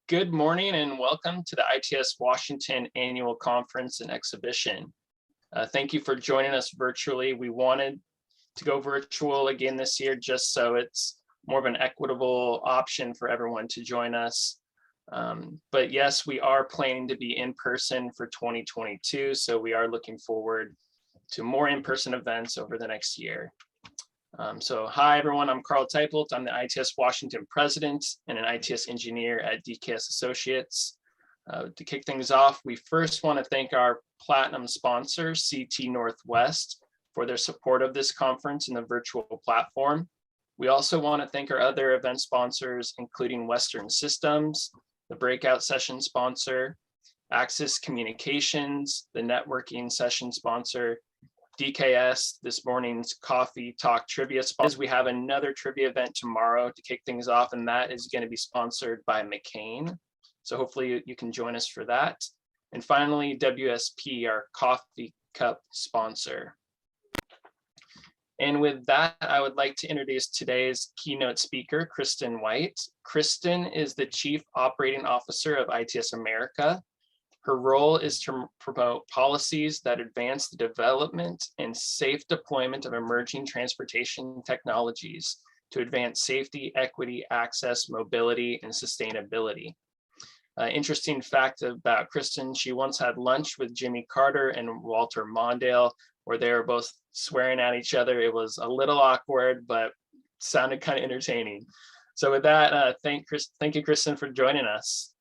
Good morning and welcome to the ITS Washington Annual Conference and Exhibition. Thank you for joining us virtually. We wanted to go virtual again this year just so it's more of an equitable option for everyone to join us. But yes, we are planning to be in person for 2022, so we are looking forward to more in-person events over the next year. So hi everyone, I'm Carl Teipelt. I'm the ITS Washington president and an ITS engineer at DKS Associates. To kick things off, we first want to thank our platinum sponsor, CT Northwest, for their support of this conference and the virtual platform. We also want to thank our other event sponsors, including Western Systems, the breakout session sponsor, Axis Communications, the networking session sponsor, DKS, this morning's coffee talk trivia sponsor. We have another trivia event tomorrow to kick things off, and that is going to be sponsored by McCain. So hopefully you can join us for that. And finally, WSP, our coffee cup sponsor. And with that, I would like to introduce today's keynote speaker, Kristin White. Kristin is the Chief Operating Officer of ITS America. Her role is to promote policies that advance the development and safe deployment of emerging transportation technologies to advance safety, equity, access, mobility, and sustainability. Interesting fact about Kristin, she once had lunch with Jimmy Carter and Walter Mondale, where they were both swearing at each other. It was a little awkward, but sounded kind of entertaining. So with that, thank you, Kristin, for joining us.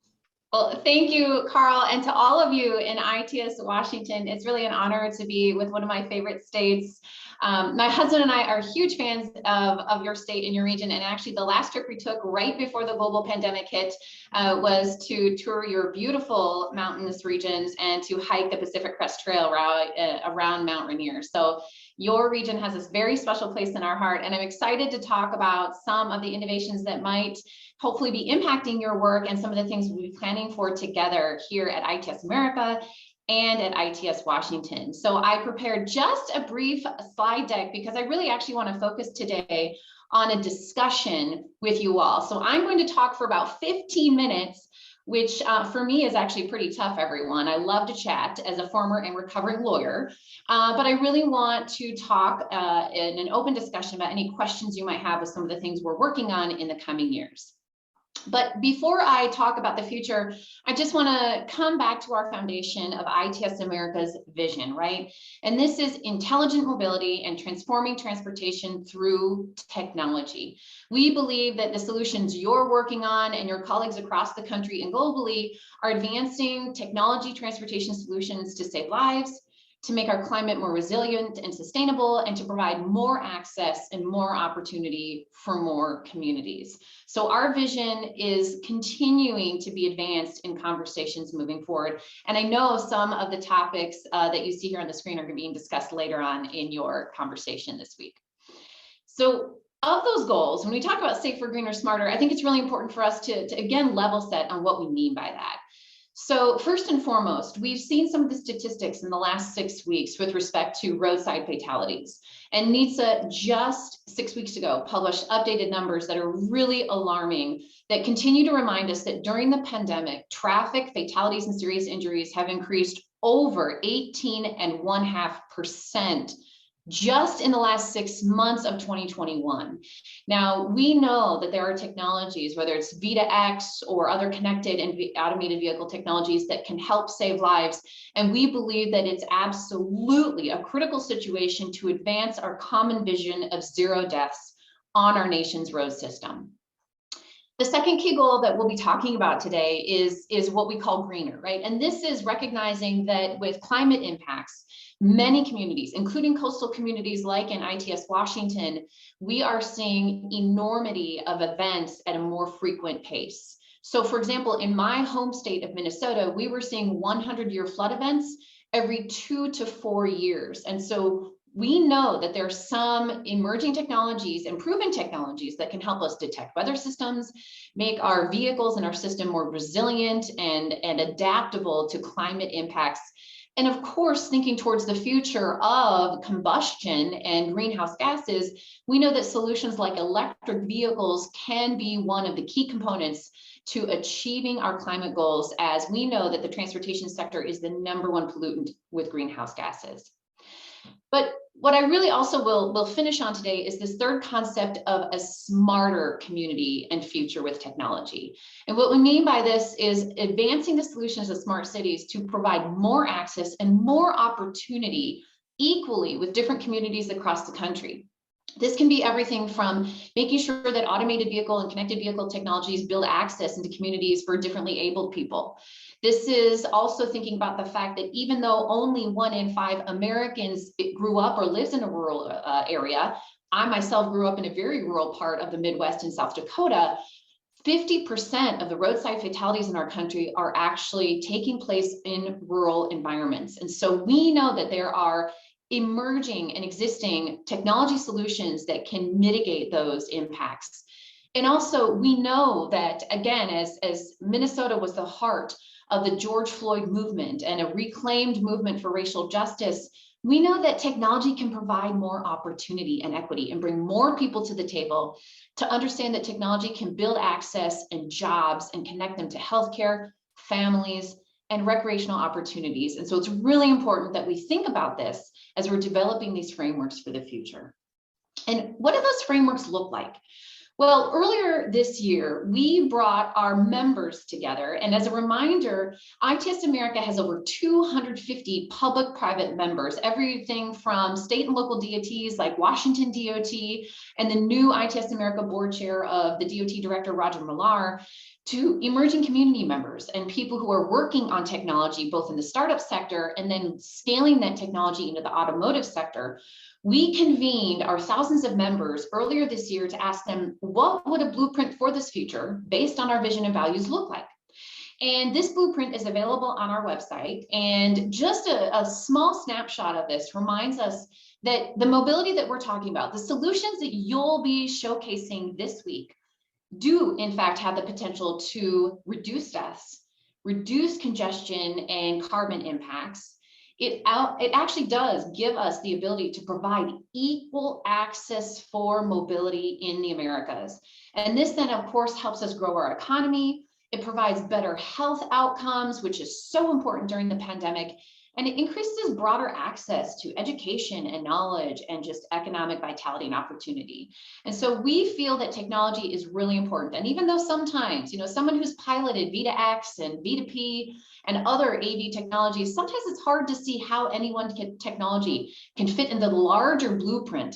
Well, thank you, Carl, and to all of you in ITS Washington. It's really an honor to be with one of my favorite states. My husband and I are huge fans of your state and your region, and actually the last trip we took right before the global pandemic hit was to tour your beautiful mountainous regions and to hike the Pacific Crest Trail around Mount Rainier. So your region has this very special place in our heart, and I'm excited to talk about some of the innovations that might hopefully be impacting your work and some of the things we'll be planning for together here at ITS America and at ITS Washington. So I prepared just a brief slide deck because I really actually want to focus today on a discussion with you all. So I'm going to talk for about 15 minutes, which for me is actually pretty tough, everyone. I love to chat as a former and recovering lawyer, but I really want to talk in an open discussion about any questions you might have with some of the things we're working on in the coming years. But before I talk about the future, I just want to come back to our foundation of ITS America's vision, right? And this is intelligent mobility and transforming transportation through technology. We believe that the solutions you're working on and your colleagues across the country and globally are advancing technology transportation solutions to save lives, to make our climate more resilient and sustainable, and to provide more access and more opportunity for more communities. So our vision is continuing to be advanced in conversations moving forward. And I know some of the topics that you see here on the screen are being discussed later on in your conversation this week. So of those goals, when we talk about safer, greener, smarter, I think it's really important for us to again level set on what we mean by that. So first and foremost, we've seen some of the statistics in the last 6 weeks with respect to roadside fatalities. And NHTSA just 6 weeks ago published updated numbers that are really alarming, that continue to remind us that during the pandemic, traffic fatalities and serious injuries have increased over 18.5% just in the last 6 months of 2021. Now, we know that there are technologies, whether it's V2X or other connected and automated vehicle technologies that can help save lives. And we believe that it's absolutely a critical situation to advance our common vision of zero deaths on our nation's road system. The second key goal that we'll be talking about today is what we call greener, right? And this is recognizing that with climate impacts, many communities, including coastal communities like in ITS Washington, we are seeing enormity of events at a more frequent pace. So for example, in my home state of Minnesota, we were seeing 100-year flood events every 2 to 4 years. And so we know that there are some emerging technologies and proven technologies that can help us detect weather systems, make our vehicles and our system more resilient and adaptable to climate impacts. And of course, thinking towards the future of combustion and greenhouse gases, we know that solutions like electric vehicles can be one of the key components to achieving our climate goals, as we know that the transportation sector is the #1 pollutant with greenhouse gases. But what I really also will finish on today is this third concept of a smarter community and future with technology. And what we mean by this is advancing the solutions of smart cities to provide more access and more opportunity equally with different communities across the country. This can be everything from making sure that automated vehicle and connected vehicle technologies build access into communities for differently abled people. This is also thinking about the fact that even though only 1 in 5 Americans grew up or lives in a rural area, I myself grew up in a very rural part of the Midwest in South Dakota, 50% of the roadside fatalities in our country are actually taking place in rural environments. And so we know that there are emerging and existing technology solutions that can mitigate those impacts. And also we know that, again, as Minnesota was the heart of the George Floyd movement and a reclaimed movement for racial justice, we know that technology can provide more opportunity and equity and bring more people to the table to understand that technology can build access and jobs and connect them to healthcare, families, and recreational opportunities. And so it's really important that we think about this as we're developing these frameworks for the future. And what do those frameworks look like? Well, earlier this year, we brought our members together. And as a reminder, ITS America has over 250 public-private members, everything from state and local DOTs like Washington DOT and the new ITS America board chair of the DOT director, Roger Millar, to emerging community members and people who are working on technology, both in the startup sector and then scaling that technology into the automotive sector. We convened our thousands of members earlier this year to ask them, what would a blueprint for this future based on our vision and values look like? And this blueprint is available on our website. And just a small snapshot of this reminds us that the mobility that we're talking about, the solutions that you'll be showcasing this week, do in fact have the potential to reduce deaths, reduce congestion and carbon impacts. It actually does give us the ability to provide equal access for mobility in the Americas. And this then, of course, helps us grow our economy. It provides better health outcomes, which is so important during the pandemic. And it increases broader access to education and knowledge and just economic vitality and opportunity. And so we feel that technology is really important. And even though sometimes, someone who's piloted V2X and V2P and other AV technologies, sometimes it's hard to see how technology can fit into the larger blueprint.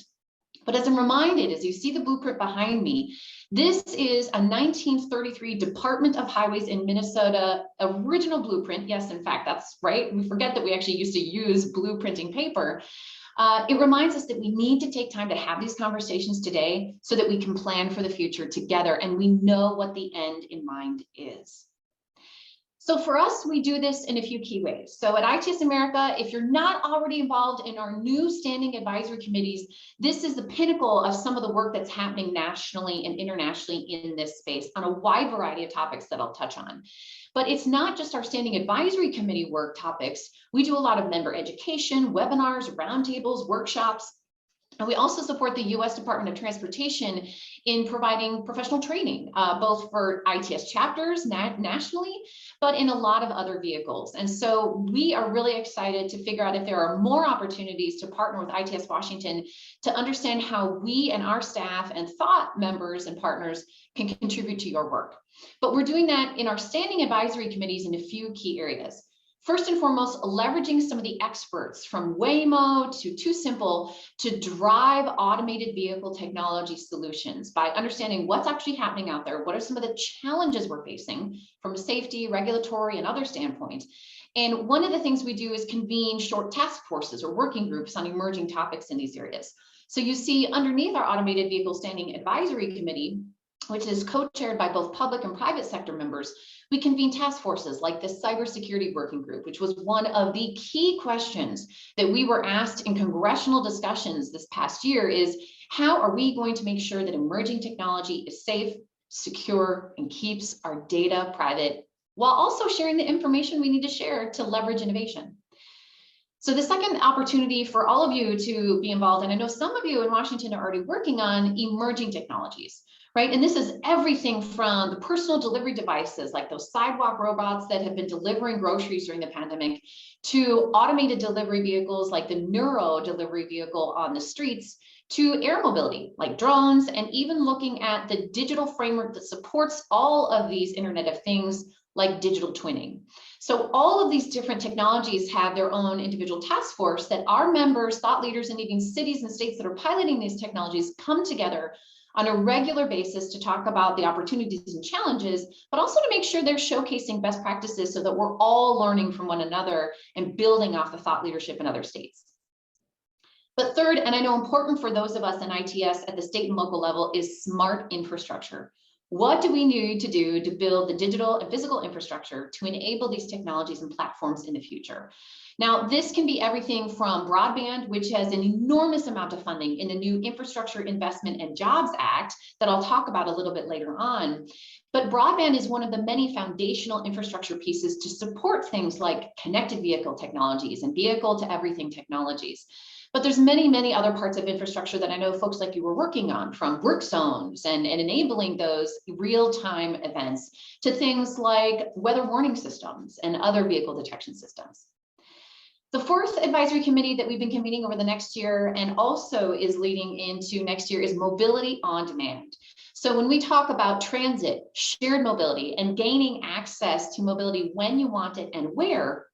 But as I'm reminded, as you see the blueprint behind me, this is a 1933 Department of Highways in Minnesota original blueprint. Yes, in fact, that's right. We forget that we actually used to use blueprinting paper. It reminds us that we need to take time to have these conversations today so that we can plan for the future together and we know what the end in mind is. So for us, we do this in a few key ways. So at ITS America, if you're not already involved in our new standing advisory committees, this is the pinnacle of some of the work that's happening nationally and internationally in this space on a wide variety of topics that I'll touch on. But it's not just our standing advisory committee work topics. We do a lot of member education, webinars, roundtables, workshops. And we also support the U.S. Department of Transportation in providing professional training, both for ITS chapters nationally, but in a lot of other vehicles. And so we are really excited to figure out if there are more opportunities to partner with ITS Washington to understand how we and our staff and thought members and partners can contribute to your work. But we're doing that in our standing advisory committees in a few key areas. First and foremost, leveraging some of the experts from Waymo to TuSimple to drive automated vehicle technology solutions by understanding what's actually happening out there. What are some of the challenges we're facing from a safety, regulatory, and other standpoint? And one of the things we do is convene short task forces or working groups on emerging topics in these areas. So you see underneath our automated vehicle standing advisory committee, which is co-chaired by both public and private sector members, we convene task forces like the cybersecurity working group, which was one of the key questions that we were asked in congressional discussions this past year is, how are we going to make sure that emerging technology is safe, secure, and keeps our data private, while also sharing the information we need to share to leverage innovation? So the second opportunity for all of you to be involved, and I know some of you in Washington are already working on emerging technologies, right? And this is everything from the personal delivery devices, like those sidewalk robots that have been delivering groceries during the pandemic, to automated delivery vehicles like the Neuro delivery vehicle on the streets, to air mobility, like drones, and even looking at the digital framework that supports all of these Internet of Things, like digital twinning. So all of these different technologies have their own individual task force that our members, thought leaders, and even cities and states that are piloting these technologies come together on a regular basis to talk about the opportunities and challenges, but also to make sure they're showcasing best practices so that we're all learning from one another and building off the thought leadership in other states. But third, and I know important for those of us in ITS at the state and local level, is smart infrastructure. What do we need to do to build the digital and physical infrastructure to enable these technologies and platforms in the future? Now, this can be everything from broadband, which has an enormous amount of funding in the new Infrastructure Investment and Jobs Act that I'll talk about a little bit later on. But broadband is one of the many foundational infrastructure pieces to support things like connected vehicle technologies and vehicle to everything technologies. But there's many, many other parts of infrastructure that I know folks like you were working on, from work zones and enabling those real-time events to things like weather warning systems and other vehicle detection systems. The fourth advisory committee that we've been convening over the next year and also is leading into next year is mobility on demand. So when we talk about transit, shared mobility, and gaining access to mobility when you want it and where,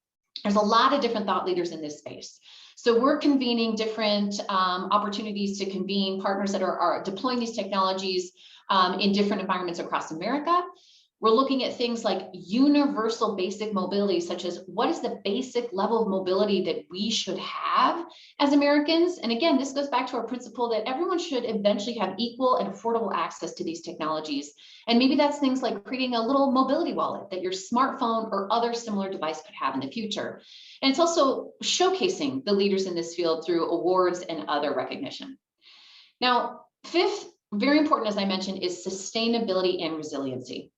there's a lot of different thought leaders in this space. So we're convening different opportunities to convene partners that are deploying these technologies in different environments across America. We're looking at things like universal basic mobility, such as what is the basic level of mobility that we should have as Americans? And again, this goes back to our principle that everyone should eventually have equal and affordable access to these technologies. And maybe that's things like creating a little mobility wallet that your smartphone or other similar device could have in the future. And it's also showcasing the leaders in this field through awards and other recognition. Now, fifth, very important, as I mentioned, is sustainability and resiliency.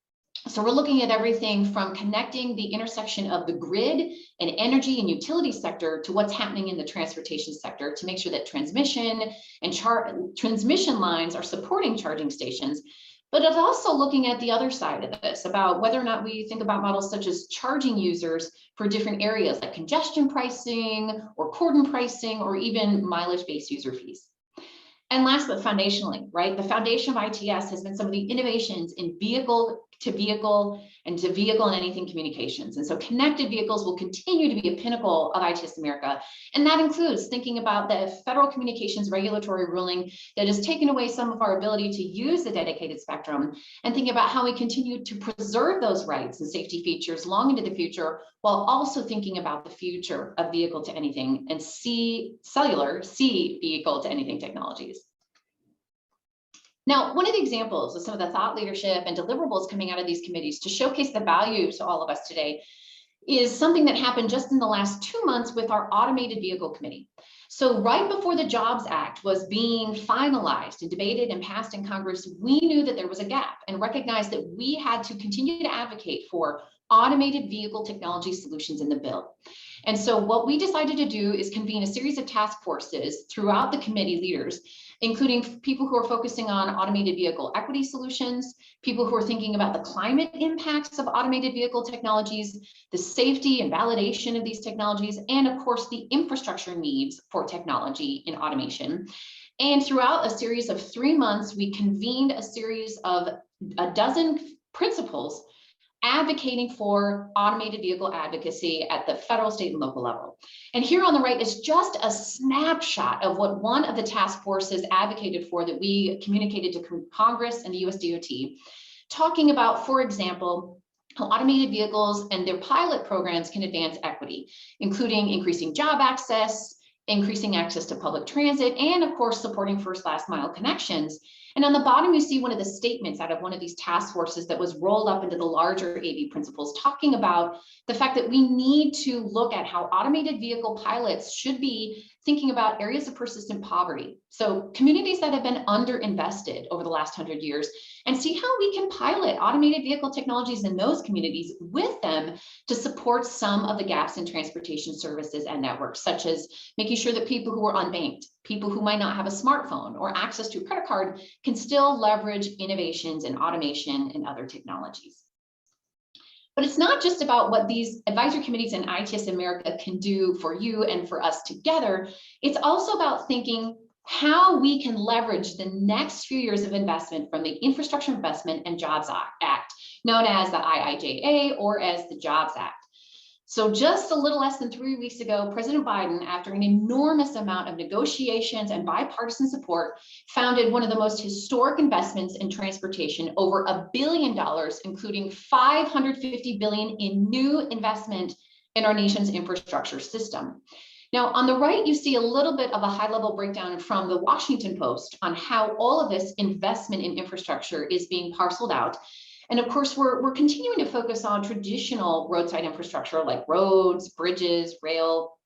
So we're looking at everything from connecting the intersection of the grid and energy and utility sector to what's happening in the transportation sector to make sure that transmission lines are supporting charging stations. But it's also looking at the other side of this, about whether or not we think about models such as charging users for different areas like congestion pricing or cordon pricing or even mileage-based user fees. And last but foundationally, right, the foundation of ITS has been some of the innovations in vehicle to vehicle and to vehicle and anything communications. And so connected vehicles will continue to be a pinnacle of ITS America. And that includes thinking about the federal communications regulatory ruling that has taken away some of our ability to use the dedicated spectrum, and thinking about how we continue to preserve those rights and safety features long into the future, while also thinking about the future of vehicle to anything and cellular vehicle to anything technologies. Now, one of the examples of some of the thought leadership and deliverables coming out of these committees to showcase the value to all of us today is something that happened just in the last 2 months with our automated vehicle committee. So right before the Jobs Act was being finalized and debated and passed in Congress, we knew that there was a gap and recognized that we had to continue to advocate for automated vehicle technology solutions in the bill. And so what we decided to do is convene a series of task forces throughout the committee leaders, including people who are focusing on automated vehicle equity solutions, people who are thinking about the climate impacts of automated vehicle technologies, the safety and validation of these technologies, and of course, the infrastructure needs for technology in automation. And throughout a series of 3 months, we convened a series of a dozen principles advocating for automated vehicle advocacy at the federal, state, and local level. And here on the right is just a snapshot of what one of the task forces advocated for that we communicated to Congress and the US DOT, talking about, for example, how automated vehicles and their pilot programs can advance equity, including increasing job access, increasing access to public transit, and of course, supporting first last mile connections. And on the bottom, you see one of the statements out of one of these task forces that was rolled up into the larger AV principles, talking about the fact that we need to look at how automated vehicle pilots should be thinking about areas of persistent poverty. So communities that have been underinvested over the last 100 years, and see how we can pilot automated vehicle technologies in those communities with them to support some of the gaps in transportation services and networks, such as making sure that people who are unbanked, people who might not have a smartphone or access to a credit card, can still leverage innovations in automation and other technologies. But it's not just about what these advisory committees and ITS America can do for you and for us together. It's also about thinking how we can leverage the next few years of investment from the Infrastructure Investment and Jobs Act, known as the IIJA or as the Jobs Act. So just a little less than 3 weeks ago, President Biden, after an enormous amount of negotiations and bipartisan support, founded one of the most historic investments in transportation, over $1 billion, including $550 billion in new investment in our nation's infrastructure system. Now, on the right, you see a little bit of a high-level breakdown from the Washington Post on how all of this investment in infrastructure is being parceled out. And of course, we're continuing to focus on traditional roadside infrastructure like roads, bridges, rail,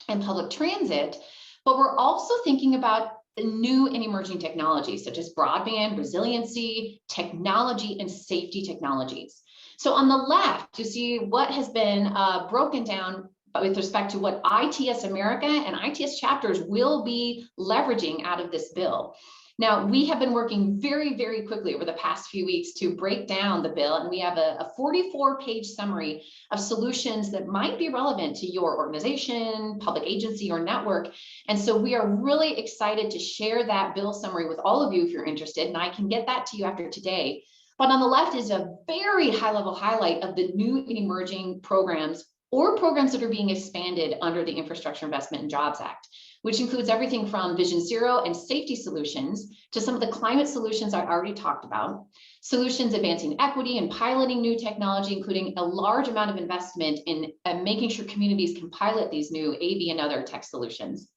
and public transit. But we're also thinking about the new and emerging technologies such as broadband, resiliency, technology, and safety technologies. So on the left, you see what has been broken down with respect to what ITS America and ITS chapters will be leveraging out of this bill. Now, we have been working very, very quickly over the past few weeks to break down the bill, and we have a 44-page summary of solutions that might be relevant to your organization, public agency, or network. And so we are really excited to share that bill summary with all of you if you're interested, and I can get that to you after today. But on the left is a very high-level highlight of the new and emerging programs or programs that are being expanded under the Infrastructure Investment and Jobs Act, which includes everything from Vision Zero and safety solutions to some of the climate solutions I already talked about, solutions advancing equity and piloting new technology, including a large amount of investment in making sure communities can pilot these new AV and other tech solutions,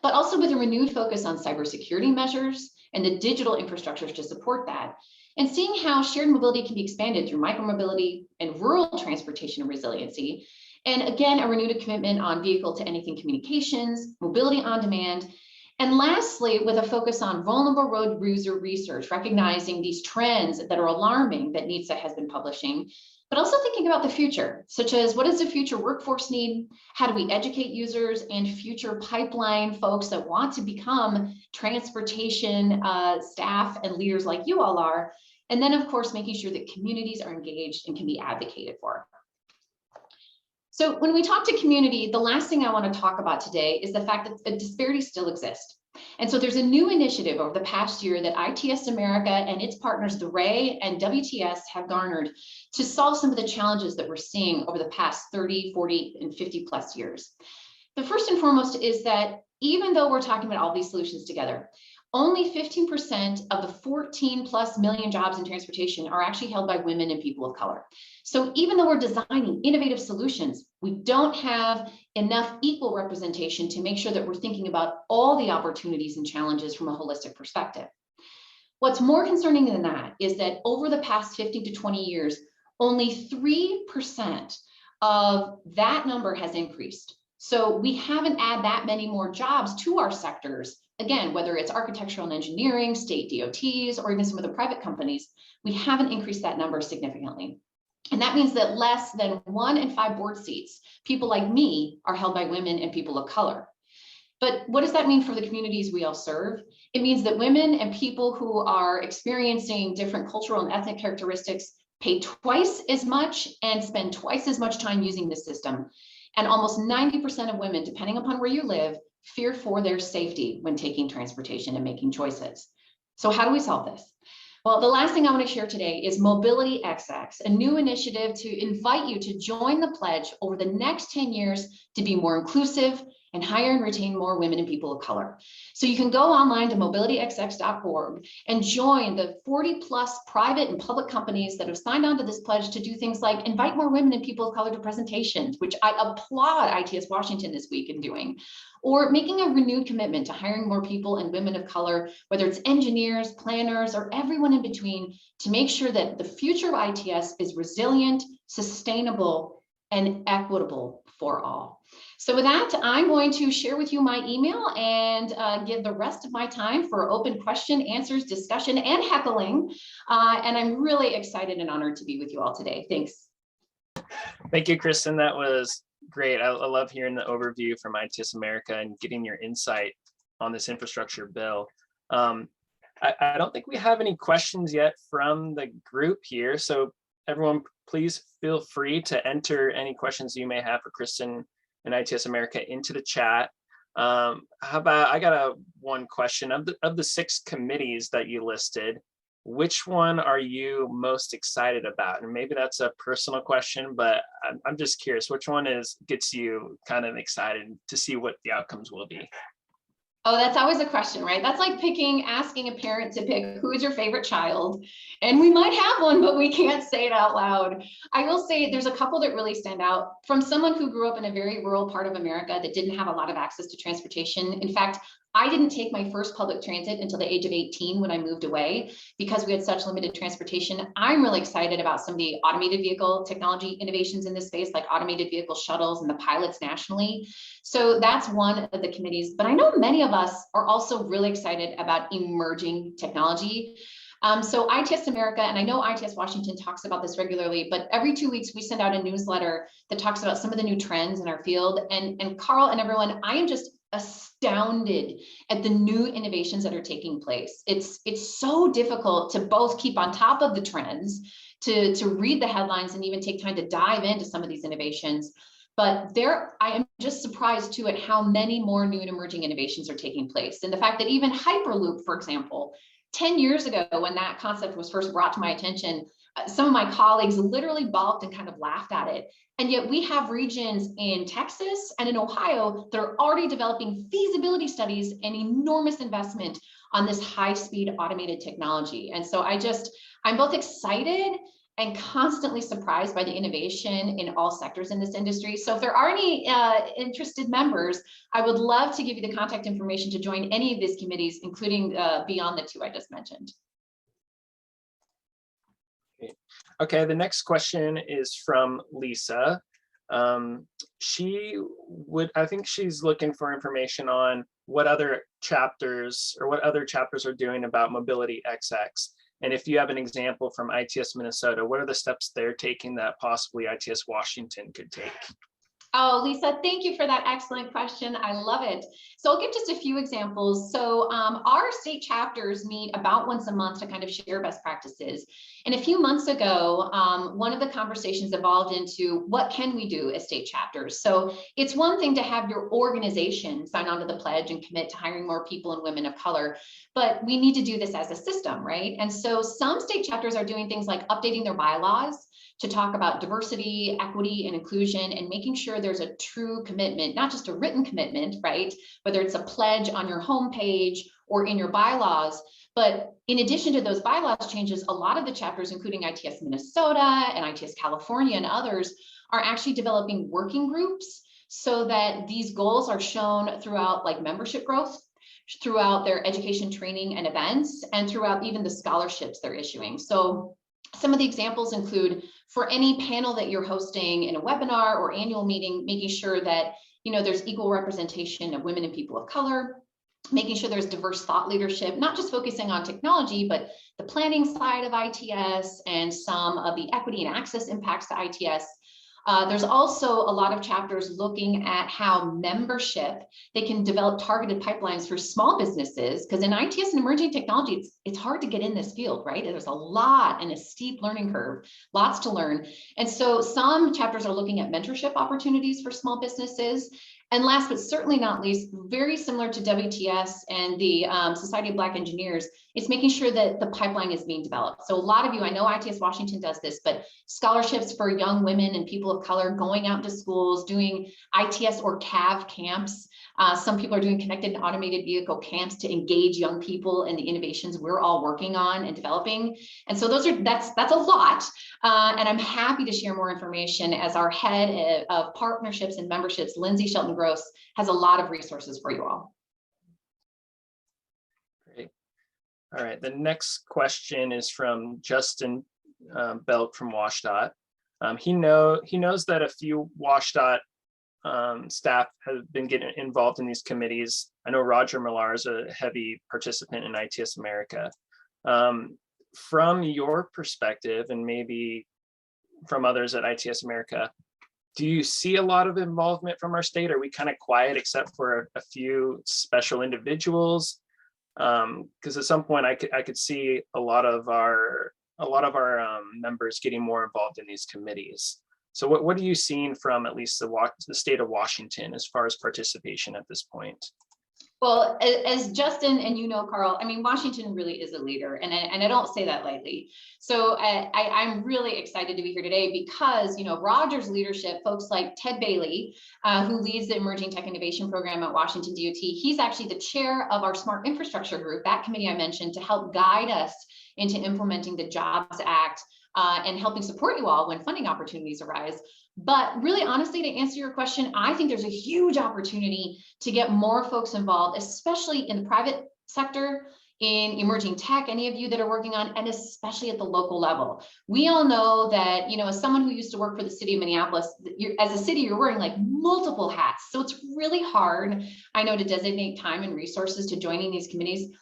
but also with a renewed focus on cybersecurity measures and the digital infrastructures to support that, and seeing how shared mobility can be expanded through micromobility and rural transportation and resiliency. And again, a renewed commitment on vehicle to anything communications, mobility on demand. And lastly, with a focus on vulnerable road user research, recognizing these trends that are alarming that NHTSA has been publishing, but also thinking about the future, such as what does the future workforce need? How do we educate users and future pipeline folks that want to become transportation staff and leaders like you all are? And then, of course, making sure that communities are engaged and can be advocated for. So when we talk to community, the last thing I want to talk about today is the fact that the disparities still exist. And so there's a new initiative over the past year that ITS America and its partners, the RAY and WTS, have garnered to solve some of the challenges that we're seeing over the past 30, 40, and 50 plus years. The first and foremost is that even though we're talking about all these solutions together, only 15% of the 14+ million jobs in transportation are actually held by women and people of color. So even though we're designing innovative solutions, we don't have enough equal representation to make sure that we're thinking about all the opportunities and challenges from a holistic perspective. What's more concerning than that is that over the past 15 to 20 years, only 3% of that number has increased. So we haven't added that many more jobs to our sectors. Again, whether it's architectural and engineering, state DOTs, or even some of the private companies, we haven't increased that number significantly. And that means that less than 1 in 5 board seats, people like me, are held by women and people of color. But what does that mean for the communities we all serve? It means that women and people who are experiencing different cultural and ethnic characteristics pay twice as much and spend twice as much time using the system. And almost 90% of women, depending upon where you live, fear for their safety when taking transportation and making choices. So how do we solve this? Well, the last thing I want to share today is Mobility XX, a new initiative to invite you to join the pledge over the next 10 years to be more inclusive and hire and retain more women and people of color. So you can go online to mobilityxx.org and join the 40+ private and public companies that have signed on to this pledge to do things like invite more women and people of color to presentations, which I applaud ITS Washington this week in doing, or making a renewed commitment to hiring more people and women of color, whether it's engineers, planners, or everyone in between, to make sure that the future of ITS is resilient, sustainable, and equitable for all. So with that, I'm going to share with you my email and give the rest of my time for open question, answers, discussion, and heckling. And I'm really excited and honored to be with you all today. Thanks. Thank you, Kristin. That was great. I love hearing the overview from ITS America and getting your insight on this infrastructure bill. I don't think we have any questions yet from the group here. So everyone, please feel free to enter any questions you may have for Kristin and ITS America into the chat. How about, I got one question. Of the 6 committees that you listed, which one are you most excited about? And maybe that's a personal question, but I'm just curious, which one gets you kind of excited to see what the outcomes will be? Oh, that's always a question, right? That's like asking a parent to pick who is your favorite child. And we might have one, but we can't say it out loud. I will say there's a couple that really stand out. From someone who grew up in a very rural part of America that didn't have a lot of access to transportation. In fact, I didn't take my first public transit until the age of 18 when I moved away because we had such limited transportation. I'm really excited about some of the automated vehicle technology innovations in this space, like automated vehicle shuttles and the pilots nationally. So that's one of the committees, but I know many of us are also really excited about emerging technology. So ITS America, and I know ITS Washington talks about this regularly, but every 2 weeks we send out a newsletter that talks about some of the new trends in our field. And Carl and everyone, I am just astounded at the new innovations that are taking place. It's so difficult to both keep on top of the trends, to read the headlines and even take time to dive into some of these innovations. But I am just surprised too at how many more new and emerging innovations are taking place. And the fact that even Hyperloop, for example, 10 years ago, when that concept was first brought to my attention, some of my colleagues literally balked and kind of laughed at it. And yet we have regions in Texas and in Ohio that are already developing feasibility studies and enormous investment on this high-speed automated technology. And so I'm both excited and constantly surprised by the innovation in all sectors in this industry. So if there are any interested members, I would love to give you the contact information to join any of these committees, including beyond the 2 I just mentioned. Okay, the next question is from Lisa. I think she's looking for information on what other chapters are doing about Mobility XX. And if you have an example from ITS Minnesota, what are the steps they're taking that possibly ITS Washington could take? Oh, Lisa, thank you for that excellent question. I love it. So I'll give just a few examples. So our state chapters meet about once a month to kind of share best practices. And a few months ago, one of the conversations evolved into what can we do as state chapters? So it's one thing to have your organization sign on to the pledge and commit to hiring more people and women of color, but we need to do this as a system, right? And so some state chapters are doing things like updating their bylaws to talk about diversity, equity, and inclusion, and making sure there's a true commitment, not just a written commitment, right? Whether it's a pledge on your homepage or in your bylaws. But in addition to those bylaws changes, a lot of the chapters, including ITS Minnesota and ITS California and others, are actually developing working groups so that these goals are shown throughout like membership growth, throughout their education, training, and events, and throughout even the scholarships they're issuing. So some of the examples include for any panel that you're hosting in a webinar or annual meeting, making sure that there's equal representation of women and people of color, making sure there's diverse thought leadership, not just focusing on technology, but the planning side of ITS and some of the equity and access impacts to ITS. There's also a lot of chapters looking at how membership, they can develop targeted pipelines for small businesses, because in ITS and emerging technology, it's hard to get in this field, right? There's a lot and a steep learning curve, lots to learn. And so some chapters are looking at mentorship opportunities for small businesses. And last but certainly not least, very similar to WTS and the Society of Black Engineers, it's making sure that the pipeline is being developed. So a lot of you, I know ITS Washington does this, but scholarships for young women and people of color going out to schools, doing ITS or CAV camps. Some people are doing connected and automated vehicle camps to engage young people in the innovations we're all working on and developing. And so that's a lot. And I'm happy to share more information as our head of partnerships and memberships, Lindsay Shelton Gross, has a lot of resources for you all. Great. All right, the next question is from Justin Belk from WashDOT. He knows that a few WashDOT staff have been getting involved in these committees. I know Roger Millar is a heavy participant in ITS America. From your perspective, and maybe from others at ITS America, do you see a lot of involvement from our state? Are we kind of quiet except for a few special individuals? Because at some point I could see a lot of our members getting more involved in these committees. So what are you seeing from at least the state of Washington as far as participation at this point? Well, as Justin and you know, Carl, I mean, Washington really is a leader, and I don't say that lightly. So I'm really excited to be here today because, you know, Roger's leadership, folks like Ted Bailey, who leads the Emerging Tech Innovation Program at Washington DOT, he's actually the chair of our Smart Infrastructure Group, that committee I mentioned, to help guide us into implementing the Jobs Act and helping support you all when funding opportunities arise. But really, honestly, to answer your question, I think there's a huge opportunity to get more folks involved, especially in the private sector, in emerging tech, any of you that are working on, and especially at the local level. We all know that, you know, as someone who used to work for the city of Minneapolis, as a city, you're wearing like multiple hats. So it's really hard, I know, to designate time and resources to joining these committees.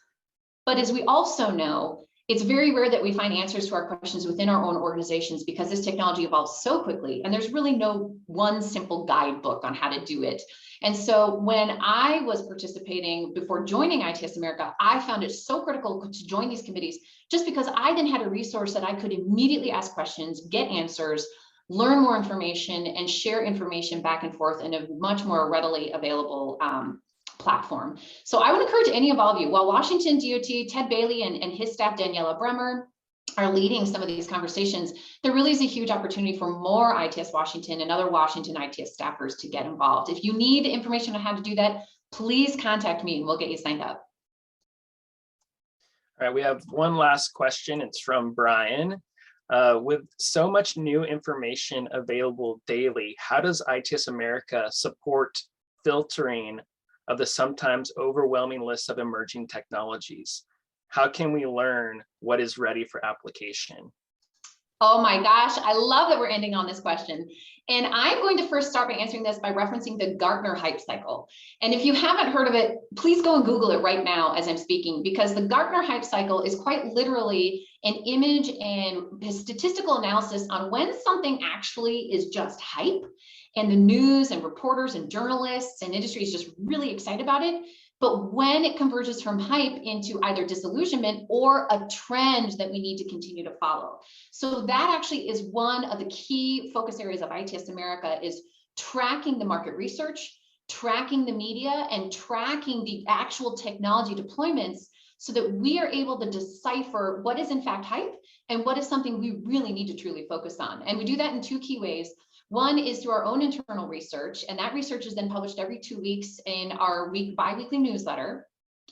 But as we also know, it's very rare that we find answers to our questions within our own organizations because this technology evolves so quickly, and there's really no one simple guidebook on how to do it. And so when I was participating before joining ITS America, I found it so critical to join these committees just because I then had a resource that I could immediately ask questions, get answers, learn more information, and share information back and forth in a much more readily available platform. So I would encourage any of all of you, while Washington DOT, Ted Bailey and his staff, Daniela Bremer, are leading some of these conversations, there really is a huge opportunity for more ITS Washington and other Washington ITS staffers to get involved. If you need information on how to do that, please contact me and we'll get you signed up. All right, we have one last question. It's from Brian. With so much new information available daily, how does ITS America support filtering of the sometimes overwhelming list of emerging technologies? How can we learn what is ready for application? Oh my gosh, I love that we're ending on this question. And I'm going to first start by answering this by referencing the Gartner hype cycle. And if you haven't heard of it, please go and Google it right now as I'm speaking, because the Gartner hype cycle is quite literally an image and statistical analysis on when something actually is just hype, and the news and reporters and journalists and industry is just really excited about it. But when it converges from hype into either disillusionment or a trend that we need to continue to follow. So that actually is one of the key focus areas of ITS America, is tracking the market research, tracking the media, and tracking the actual technology deployments so that we are able to decipher what is in fact hype and what is something we really need to truly focus on. And we do that in two key ways. One is through our own internal research, and that research is then published every 2 weeks in our bi-weekly newsletter,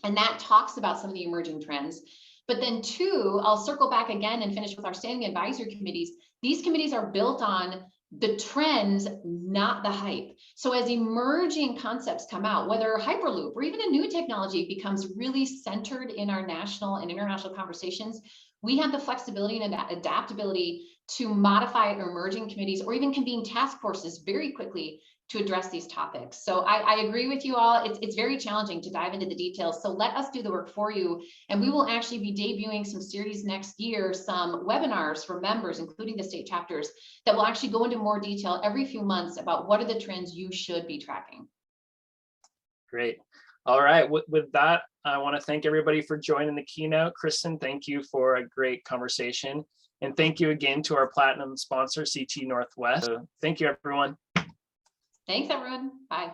and that talks about some of the emerging trends. But then two, I'll circle back again and finish with our standing advisory committees. These committees are built on the trends, not the hype. So as emerging concepts come out, whether Hyperloop or even a new technology becomes really centered in our national and international conversations, we have the flexibility and adaptability to modify emerging committees or even convene task forces very quickly to address these topics. So I agree with you all. It's very challenging to dive into the details. So let us do the work for you. And we will actually be debuting some series next year, some webinars for members, including the state chapters, that will actually go into more detail every few months about what are the trends you should be tracking. Great. All right, with that, I want to thank everybody for joining the keynote. Kristin, thank you for a great conversation. And thank you again to our platinum sponsor, CT Northwest. So thank you, everyone. Thanks, everyone. Bye.